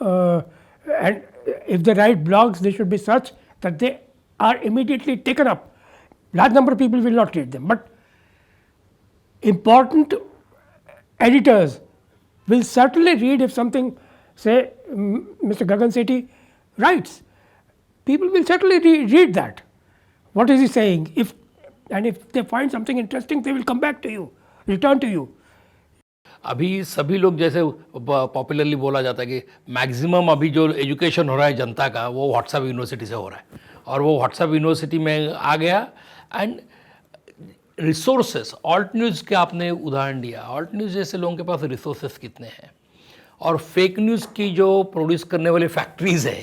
and if they write blogs, they should be such that they are immediately taken up. Large number of people will not read them, but important editors will certainly read if something, say, Mr. Gagan Sethi writes. People will certainly read that. What is he saying? If they find something interesting, they will come back to you, return to you. अभी सभी लोग जैसे popularly बोला जाता है कि maximum अभी जो एजुकेशन हो रहा है जनता का वो व्हाट्सएप यूनिवर्सिटी से हो रहा है और वो व्हाट्सएप यूनिवर्सिटी में आ गया एंड रिसोर्सेस ऑल्ट न्यूज़ के आपने उदाहरण दिया ऑल्ट न्यूज़ जैसे लोगों के पास रिसोर्सेस कितने हैं और फेक न्यूज़ की जो प्रोड्यूस करने वाली फैक्ट्रीज है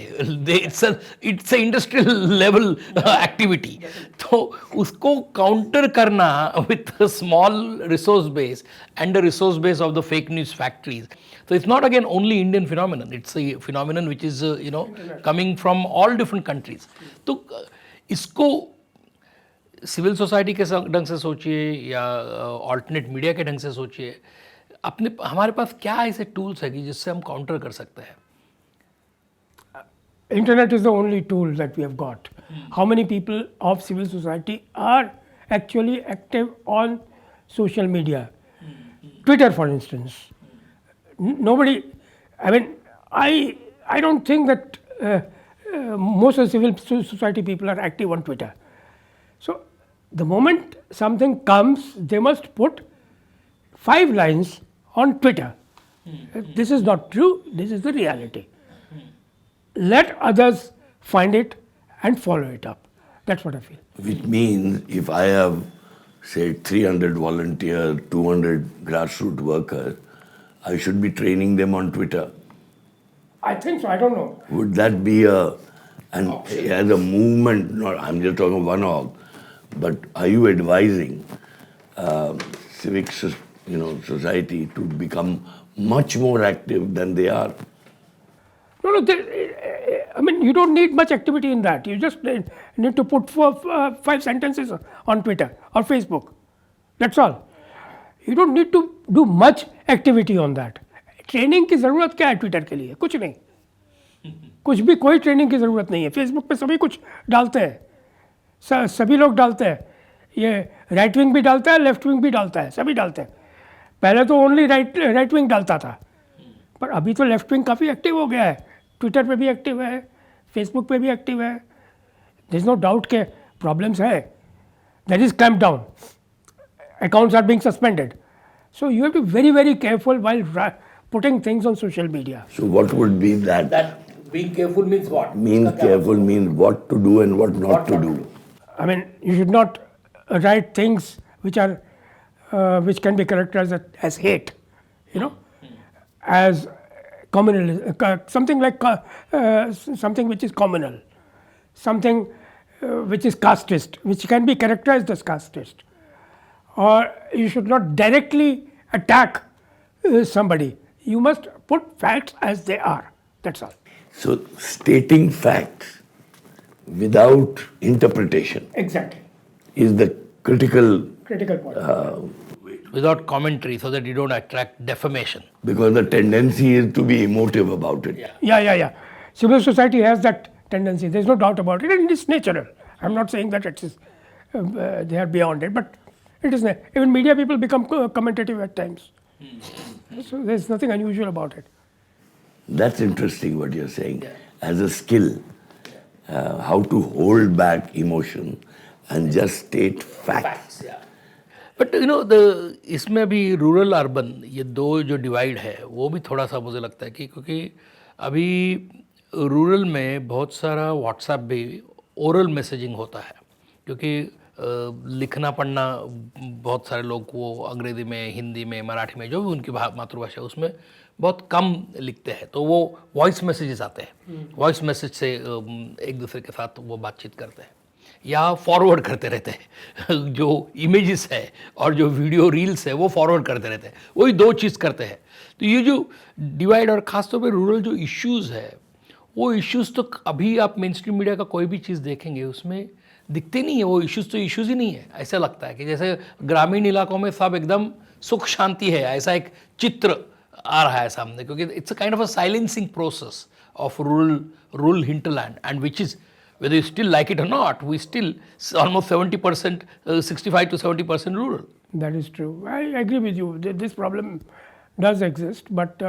इट्स इंडस्ट्रियल लेवल एक्टिविटी तो उसको काउंटर करना with small resource base and the resource base of the fake news factories तो it's not again only Indian phenomenon it's a phenomenon which is coming from all different countries तो इसको civil society के ढंग से सोचिए या alternate media के ढंग से सोचिए अपने हमारे पास क्या ऐसे टूल्स है कि जिससे हम काउंटर कर सकते हैं Internet is the only tool that we have got. How many people of civil society are actually active on social media? Twitter, for instance. Nobody, I mean, I don't think that most of the civil society people are active on Twitter. So the moment something comes, they must put 5 lines on Twitter. This is not true, this is the reality. Let others find it and follow it up. That's what I feel. Which means if I have, say, 300 volunteers, 200 grassroots workers, I should be training them on Twitter. I think so, I don't know. Would that be and as a movement, not, I'm just talking one org, but are you advising civic society to become much more active than they are? No, I mean, you don't need much activity in that. You just need to put 5 sentences on Twitter or Facebook. That's all. You don't need to do much activity on that. Training की ज़रूरत क्या है Twitter के लिए? कुछ नहीं, कुछ भी कोई ट्रेनिंग की ज़रूरत नहीं है. फेसबुक पे सभी कुछ डालते हैं, सभी लोग डालते हैं. ये राइट विंग भी डालता है, लेफ्ट विंग भी डालता है, सभी डालते हैं. पहले तो ओनली राइट विंग डालता था, पर अभी तो लेफ्ट विंग काफ़ी एक्टिव हो गया है. ट्विटर पे भी एक्टिव है, फेसबुक पे भी एक्टिव है. देयर इज नो डाउट के प्रॉब्लम्स है. That is clampdown, accounts are being suspended. So you have to very very careful while putting things on social media. So what would be that? That being careful means what? Means careful means what to do and what not to do. I mean, you should not write things which which can be characterized as hate, as communal, something like something which is communal, something which is casteist, which can be characterized as casteist. Or you should not directly attack somebody. You must put facts as they are. That's all. So stating facts without interpretation. Exactly. Is the critical point. Without commentary, so that you don't attract defamation. Because the tendency is to be emotive about it. Yeah. Civil society has that tendency. There's no doubt about it, and it's natural. I'm not saying that it is they are beyond it, but it is. Even media people become commentative at times. So there's nothing unusual about it. That's interesting what you're saying. As a skill, how to hold back emotion and just state facts. But इसमें भी rural urban ये दो जो divide है वो भी थोड़ा सा मुझे लगता है कि क्योंकि अभी रूरल में बहुत सारा व्हाट्सएप भी ओरल मैसेजिंग होता है क्योंकि लिखना पढ़ना बहुत सारे लोग वो अंग्रेज़ी में, हिंदी में, मराठी में जो भी उनकी मातृभाषा है उसमें बहुत कम लिखते हैं, तो वो वॉइस मैसेजेस आते हैं। वॉइस मैसेज से एक दूसरे के साथ वो बातचीत करते हैं या फॉरवर्ड करते रहते हैं जो इमेजेस है और जो वीडियो रील्स है वो फॉरवर्ड करते रहते हैं, वही दो चीज़ करते हैं। तो ये जो डिवाइड और ख़ासतौर पे रूरल जो इश्यूज़ है वो इश्यूज़ तो अभी आप मेन स्ट्रीम मीडिया का कोई भी चीज़ देखेंगे उसमें दिखते नहीं है, वो इश्यूज़ तो इश्यूज़ ही नहीं है। ऐसा लगता है कि जैसे ग्रामीण इलाकों में सब एकदम सुख शांति है, ऐसा एक चित्र आ रहा है सामने, क्योंकि it's a kind of a silencing process of rural hinterland, and which is, whether you still like it or not, we still almost 70%, 65 to 70% rural. That is true. I agree with you. This problem does exist, but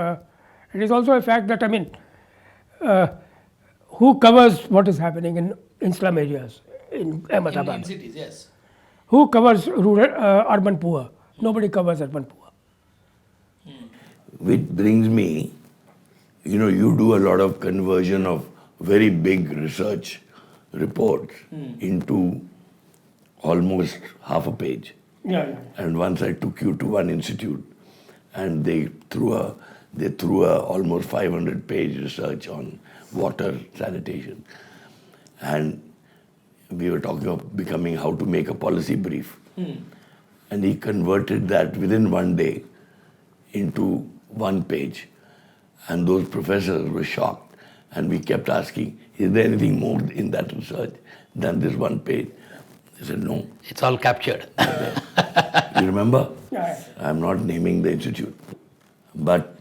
it is also a fact that, I mean, who covers what is happening in slum areas, in Ahmedabad? In cities, yes. Who covers rural, urban poor? Nobody covers urban poor. Which brings me, you do a lot of conversion of very big research reports into almost half a page. Yeah. And once I took you to one institute, and they threw a almost 500-page research on water sanitation, and we were talking of becoming how to make a policy brief, and he converted that within one day into one page, and those professors were shocked, and we kept asking, is there anything more in that research than this one page? They said, no. It's all captured. You remember? Yeah. I'm not naming the institute. But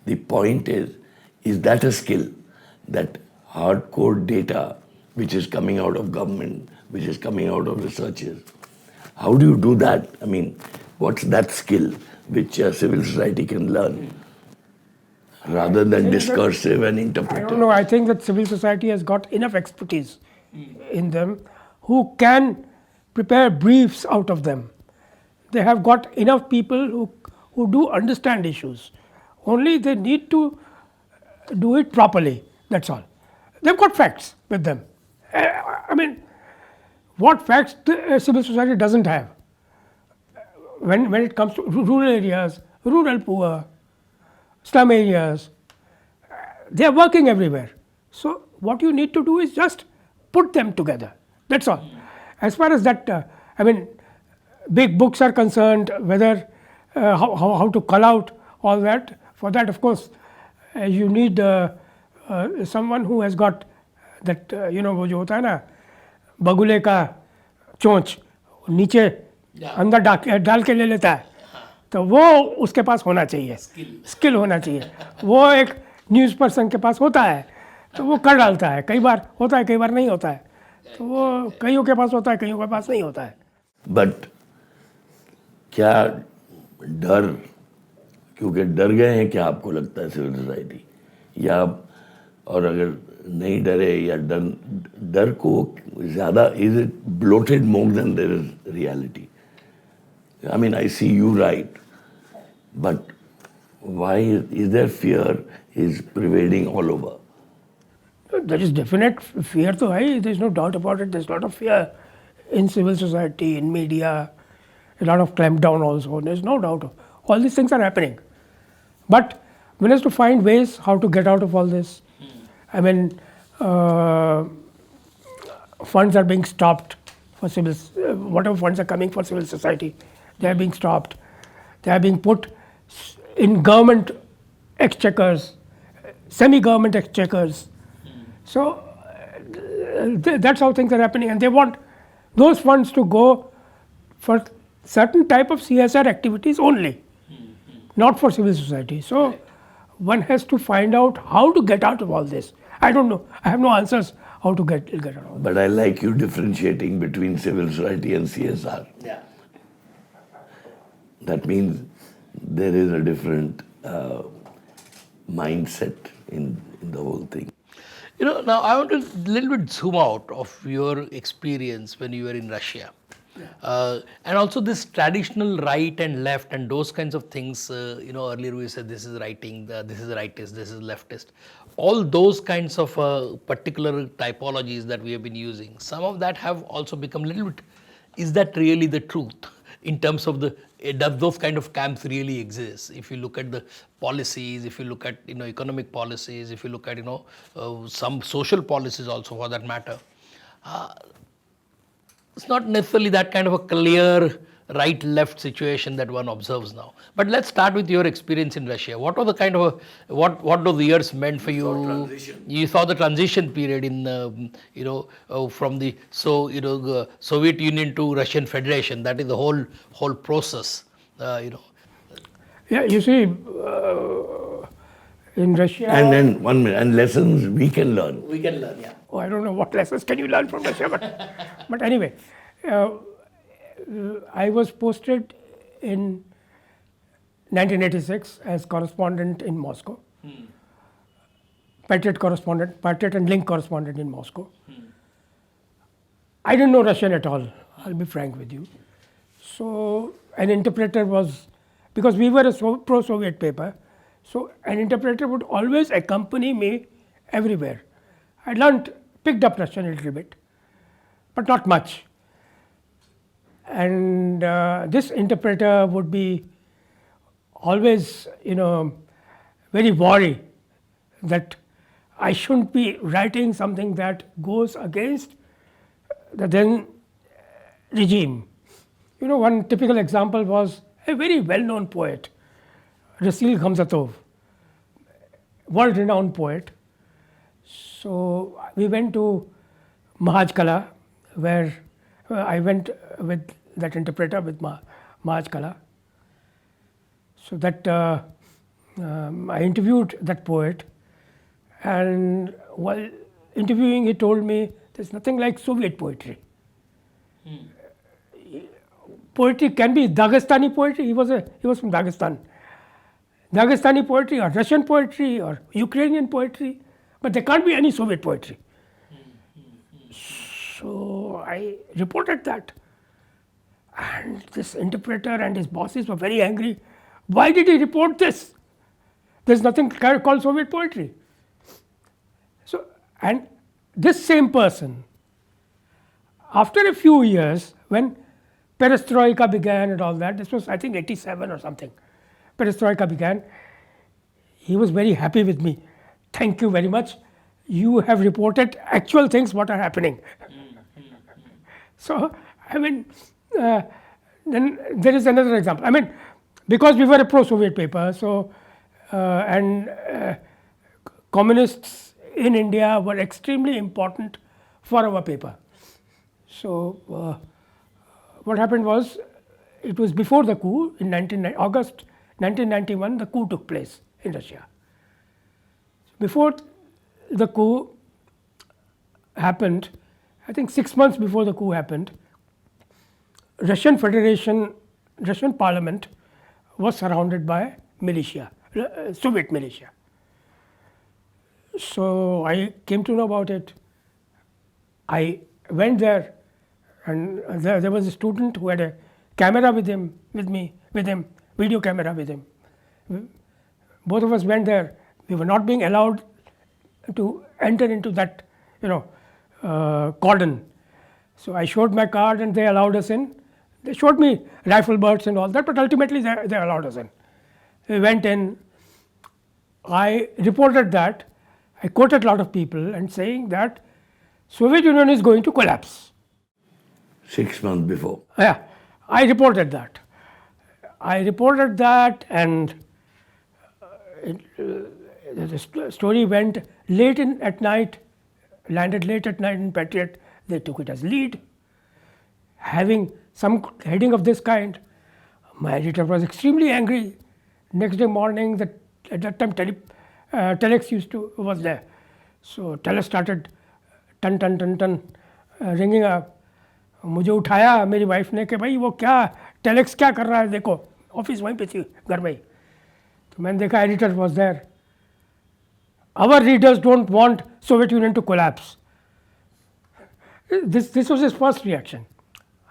the point is that a skill, that hardcore data which is coming out of government, which is coming out of researchers? How do you do that? I mean, what's that skill which civil society can learn rather than discursive and interpretive? I don't know. I think that civil society has got enough expertise in them who can prepare briefs out of them. They have got enough people who do understand issues. Only they need to do it properly. That's all. They've got facts with them. I mean, what facts the civil society doesn't have? When it comes to rural areas, rural poor, slum areas, they are working everywhere. So what you need to do is just put them together. That's all. As far as that, I mean, big books are concerned, whether how to cull out all that. For that, of course, you need someone who has got that, वो जो होता है ना, बगुले का चोंच नीचे अंदर डाल के ले लेता है, तो वो उसके पास होना चाहिए, स्किल होना चाहिए। वो एक न्यूज़ पर्सन के पास होता है तो वो कर डालता है, कई बार होता है, कई बार नहीं होता है, तो वो कईयों के पास होता है, कईयों के पास नहीं होता है। बट क्या डर, क्योंकि डर गए हैं क्या आपको लगता है सिविल सोसाइटी, या और अगर नहीं डरे या डर को ज़्यादा, is it bloated more than there is reality? I mean, I see you right, but why is there fear is prevailing all over? There is definite fear to hai. There is no doubt about it. There is a lot of fear in civil society, in media, a lot of clampdown also. There is no doubt. All these things are happening. But one has to find ways how to get out of all this. I mean, funds are being stopped for civil, whatever funds are coming for civil society, they are being stopped. They are being put in government exchequers, semi-government exchequers. So that's how things are happening, and they want those funds to go for certain type of CSR activities only, not for civil society. So one has to find out how to get out of all this. I don't know. I have no answers how to get out of it. But I like you differentiating between civil society and CSR. Yeah. That means there is a different mindset in the whole thing. Now I want to little bit zoom out of your experience when you were in Russia. And also this traditional right and left and those kinds of things, earlier we said this is righting, this is rightist, this is leftist. All those kinds of particular typologies that we have been using, some of that have also become a little bit, is that really the truth? In terms of does those kind of camps really exist? If you look at the policies, if you look at economic policies, if you look at some social policies also for that matter, it's not necessarily that kind of a clear right-left situation that one observes now. But let's start with your experience in Russia. What was the kind of what those years meant for you? You saw the transition period in from the Soviet Union to Russian Federation. That is the whole process. Yeah, you see, in Russia. And then 1 minute, and lessons we can learn. We can learn, yeah. Oh, I don't know what lessons can you learn from Russia, but anyway, I was posted in 1986 as correspondent in Moscow. Patriot and link correspondent in Moscow. I didn't know Russian at all, I'll be frank with you. So an interpreter was, because we were a pro-Soviet paper, so an interpreter would always accompany me everywhere. I picked up Russian a little bit, but not much. And this interpreter would be always, very worried that I shouldn't be writing something that goes against the then regime. One typical example was a very well-known poet, Rasil Gamzatov, world-renowned poet. So we went to Mahajkala, where I went with that interpreter, with Mahajkala. So that I interviewed that poet, and while interviewing he told me there's nothing like Soviet poetry. Poetry can be Dagestani poetry. He was from Dagestan. Dagestani poetry or Russian poetry or Ukrainian poetry, but there can't be any Soviet poetry. So I reported that, and this interpreter and his bosses were very angry. Why did he report this? There's nothing called Soviet poetry. So, and this same person, after a few years, when Perestroika began and all that, this was I think 87 or something, Perestroika began, he was very happy with me. Thank you very much. You have reported actual things what are happening. So, then there is another example. Because we were a pro-Soviet paper, so and communists in India were extremely important for our paper. So what happened was, it was before the coup in August 1991. The coup took place in Russia. Before the coup happened, I think 6 months before the coup happened, Russian Parliament was surrounded by militia, Soviet militia. So I came to know about it. I went there, and there was a student who had a camera with him, video camera with him. Both of us went there. We were not being allowed to enter into that, cordon. So I showed my card and they allowed us in. They showed me rifle birds and all that, but ultimately they allowed us in. We went in. I reported that. I quoted a lot of people and saying that Soviet Union is going to collapse. 6 months before. Yeah, I reported that. And the story went late at night, landed late at night in Patriot. They took it as lead. Having some heading of this kind, my editor was extremely angry. Next day morning, the at that time telex was there. So telex started टन टन टन टन ringing up. मुझे उठाया मेरी wife ने कि भाई वो क्या टेलेक्स क्या कर रहा है देखो. ऑफिस वहीं पे थी घर में ही. तो मैंने देखा editor was there. Our readers don't want Soviet Union to collapse. This was his first reaction.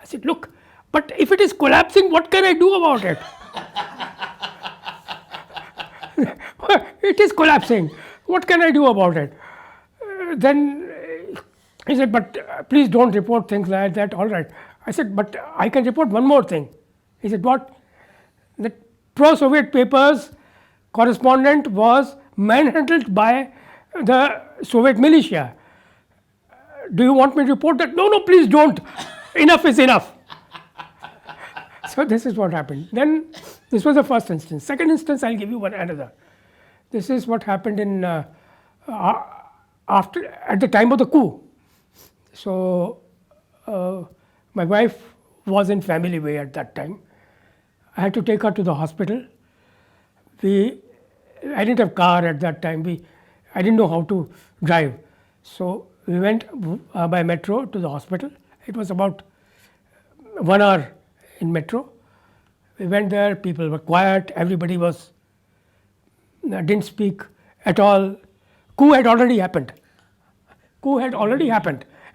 I said, look, but if it is collapsing, what can I do about it? It is collapsing. What can I do about it? Then he said, but please don't report things like that. All right. I said, but I can report one more thing. He said, what? The pro-Soviet papers correspondent was manhandled by the Soviet militia. Do you want me to report that? No, please don't. Enough is enough. So this is what happened. Then this was the first instance. Second instance, I'll give you another. This is what happened in at the time of the coup. So my wife was in family way at that time. I had to take her to the hospital. I didn't have car at that time. I didn't know how to drive. So we went by metro to the hospital. It was about 1 hour in metro. We went there, people were quiet, everybody didn't speak at all. Coup had already happened.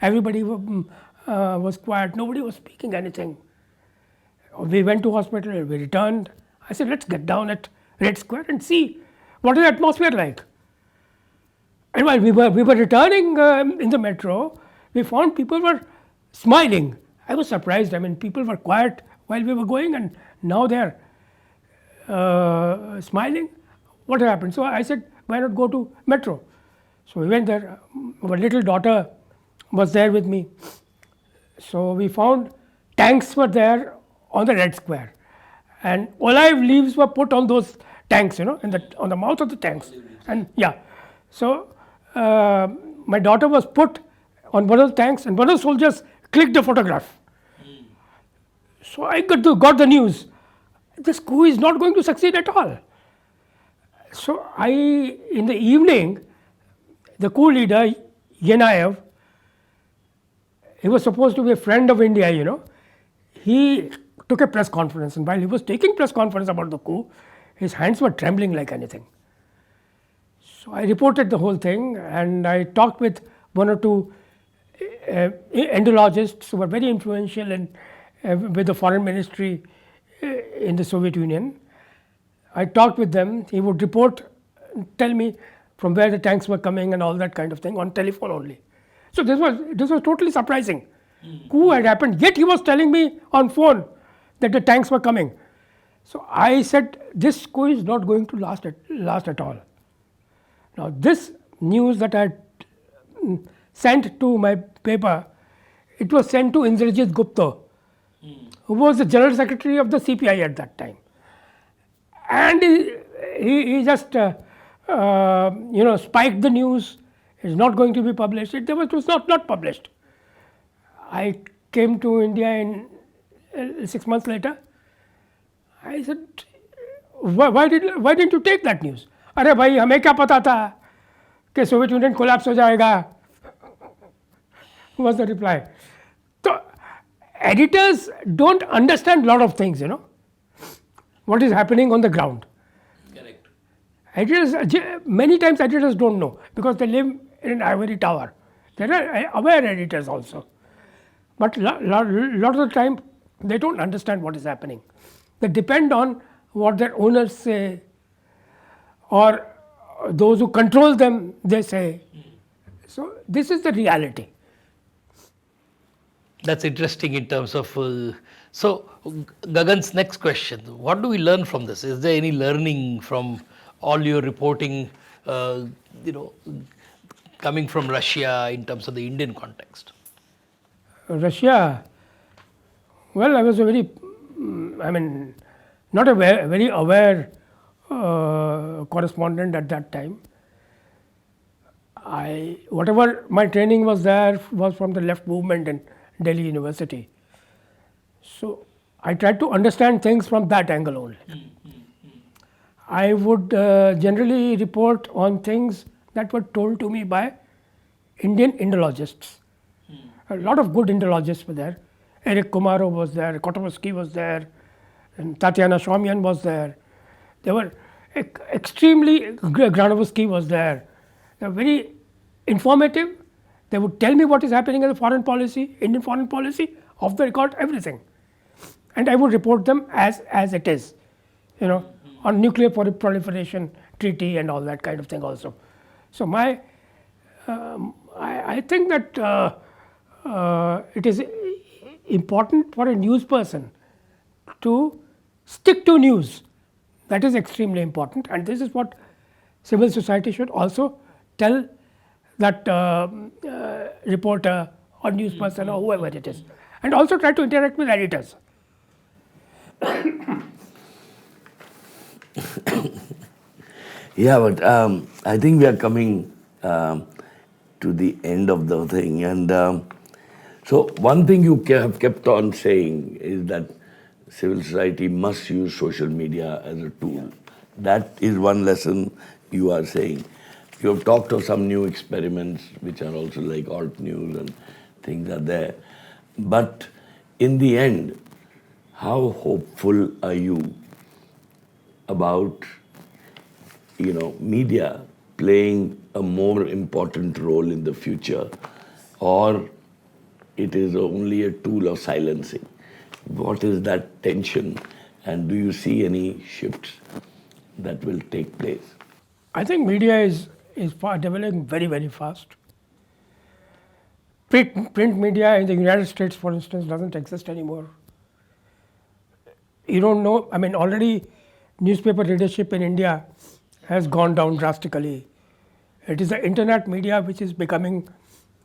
Everybody was quiet, nobody was speaking anything. We went to hospital, we returned. I said, let's get down at Red Square and see what is the atmosphere like. And while we were returning in the metro, we found people were smiling. I was surprised. I mean, people were quiet while we were going, and now they're smiling. What happened? So I said, why not go to metro? So we went there. Our little daughter was there with me. So we found tanks were there on the Red Square, and olive leaves were put on those tanks, on the mouth of the tanks. And yeah, so my daughter was put on one of the tanks, and one of the soldiers clicked the photograph. So I got the news. This coup is not going to succeed at all. So in the evening, the coup leader, Yenayev, he was supposed to be a friend of India, He took a press conference, and while he was taking press conference about the coup, his hands were trembling like anything. So I reported the whole thing, and I talked with one or two Indologists who were very influential with the foreign ministry in the Soviet Union. I talked with them. He would tell me from where the tanks were coming and all that kind of thing on telephone only. So this was totally surprising. Coup had happened, yet he was telling me on phone that the tanks were coming. So I said, this coup is not going to last at all. Now this news that I had sent to my paper, it was sent to Indrajit Gupta, who was the General Secretary of the CPI at that time. And he just spiked the news. It's not going to be published. It was not published. I came to India 6 months later. I said, why didn't you take that news? अरे भाई हमें क्या पता था कि Soviet union collapse हो जाएगा, was the reply. So editors don't understand a lot of things, what is happening on the ground. Correct. Editors, many times editors don't know because they live in an ivory tower. There are aware editors also, but lot of the time they don't understand what is happening. They depend on what their owners say, or those who control them, they say. So this is the reality. That's interesting in terms of. So Gagan's next question: what do we learn from this? Is there any learning from all your reporting, coming from Russia in terms of the Indian context? Russia. Well, I was not a very aware correspondent at that time. Whatever my training was there was from the left movement in Delhi University. So I tried to understand things from that angle only. I would generally report on things that were told to me by Indian Indologists. A lot of good Indologists were there. Eric Kumaro was there, Kotovsky was there, and Tatiana Shomyan was there. They were extremely, Granovsky was there. They were very informative. They would tell me what is happening in the foreign policy, Indian foreign policy, off the record, everything. And I would report them as it is, on nuclear proliferation treaty and all that kind of thing also. So I think that it is important for a news person to stick to news. That is extremely important, and this is what civil society should also tell that reporter or news person or whoever it is, and also try to interact with editors. Yeah, but I think we are coming to the end of the thing. And so one thing you have kept on saying is that civil society must use social media as a tool. That is one lesson you are saying. You have talked of some new experiments which are also like alt news and things are there. But in the end, how hopeful are you about media playing a more important role in the future, or it is only a tool of silencing? What is that tension, and do you see any shifts that will take place? I think media is developing very, very fast. Print media in the United States, for instance, doesn't exist anymore. You don't know, already newspaper readership in India has gone down drastically. It is the internet media which is becoming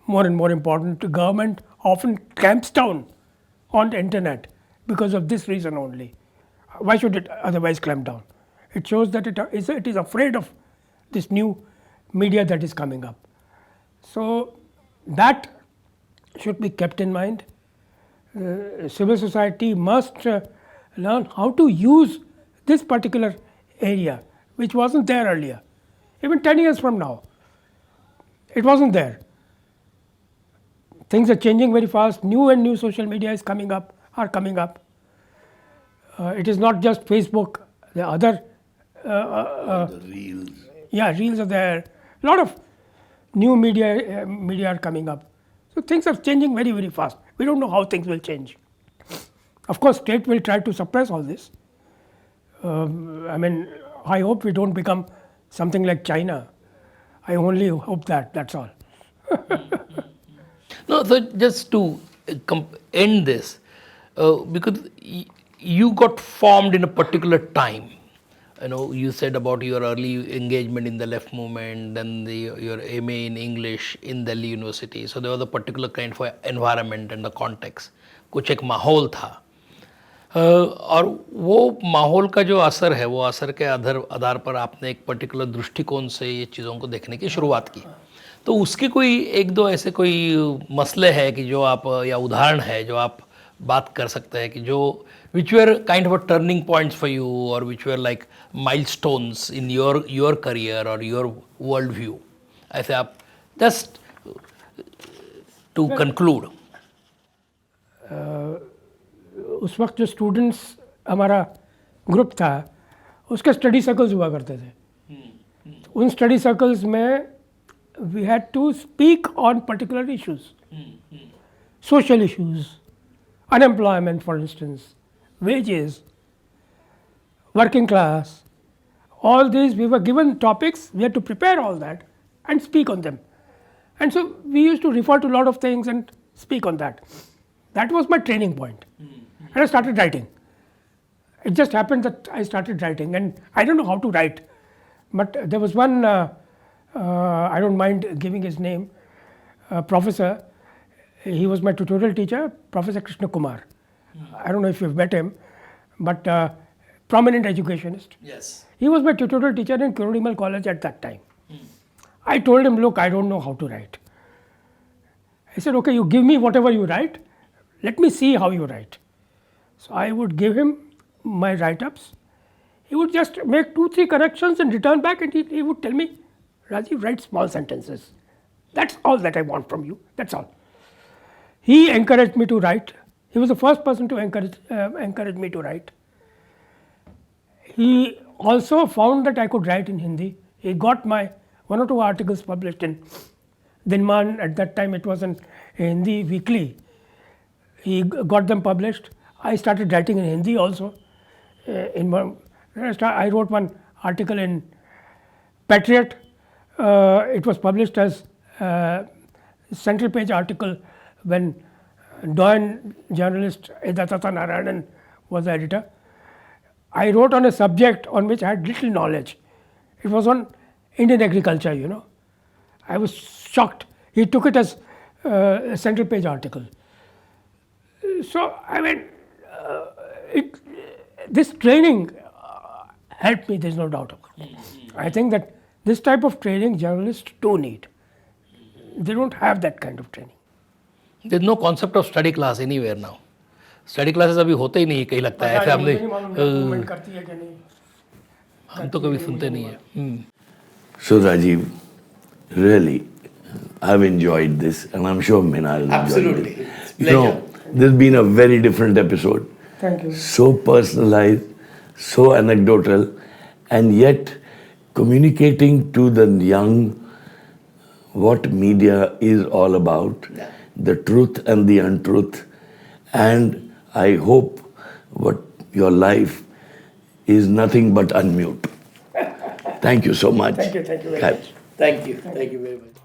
more and more important. The government often clamps down on the internet because of this reason only. Why should it otherwise clamp down? It shows that it is afraid of this new media that is coming up. So that should be kept in mind. Civil society must learn how to use this particular area, which wasn't there earlier. Even 10 years from now, it wasn't there. Things are changing very fast. New and new social media are coming up. It is not just Facebook. The other The reels. Yeah, reels are there. A lot of new media are coming up. So things are changing very, very fast. We don't know how things will change. Of course, state will try to suppress all this. I hope we don't become something like China. I only hope that, that's all. No, so just to end this, because you got formed in a particular time. You said about your early engagement in the left movement, then your MA in English in Delhi University. So there was a particular kind of environment and the context. कुछ एक माहौल था. और वो माहौल का जो असर है, वो असर के आधार पर आपने एक पर्टिकुलर दृष्टिकोण से ये चीज़ों को देखने की शुरुआत की. तो उसके कोई एक दो ऐसे कोई मसले हैं कि जो आप, या उदाहरण है जो आप बात कर सकते हैं कि जो which were kind of a turning points for you, or which were like milestones in your career or your world view? ऐसे आप just to conclude. उस वक्त जो स्टूडेंट्स हमारा ग्रुप था, उसके स्टडी सर्कल्स हुआ करते थे. उन स्टडी सर्कल्स में we had to speak on particular issues, social issues, unemployment for instance, wages, working class, all these we were given topics, we had to prepare all that and speak on them. And so we used to refer to a lot of things and speak on that. That was my training point. And I started writing. It just happened that I started writing, and I don't know how to write. But there was one, I don't mind giving his name, professor. He was my tutorial teacher, Professor Krishna Kumar. I don't know if you've met him, but prominent educationist. Yes. He was my tutorial teacher in Kurodimal College at that time. I told him, look, I don't know how to write. He said, okay, you give me whatever you write. Let me see how you write. So I would give him my write-ups. He would just make 2-3 corrections and return back, and he would tell me, Rajiv, write small sentences. That's all that I want from you. That's all. He encouraged me to write. He was the first person to encourage me to write. He also found that I could write in Hindi. He got my 1 or 2 articles published in Dinman. At that time it was a Hindi weekly. He got them published. I started writing in Hindi also. I wrote one article in Patriot. It was published as central page article when Doyen journalist Edatata Narayanan was the editor. I wrote on a subject on which I had little knowledge. It was on Indian agriculture, you know. I was shocked. He took it as a central page article. So, I mean, this training helped me, there is no doubt about it. I think that this type of training journalists do need. They don't have that kind of training. There is no concept of study class anywhere now. Study classes अभी होते ही नहीं कहीं लगता है ऐसे हम तो कभी सुनते नहीं है. So Rajiv, really, I've enjoyed this, and I'm sure Minal has enjoyed it. You know, this has been a very different episode. Thank you. So personalized, so anecdotal, and yet communicating to the young what media is all about, the truth and the untruth, and I hope what your life is nothing but unmute. Thank you so much. Thank you very much. Thank you very much.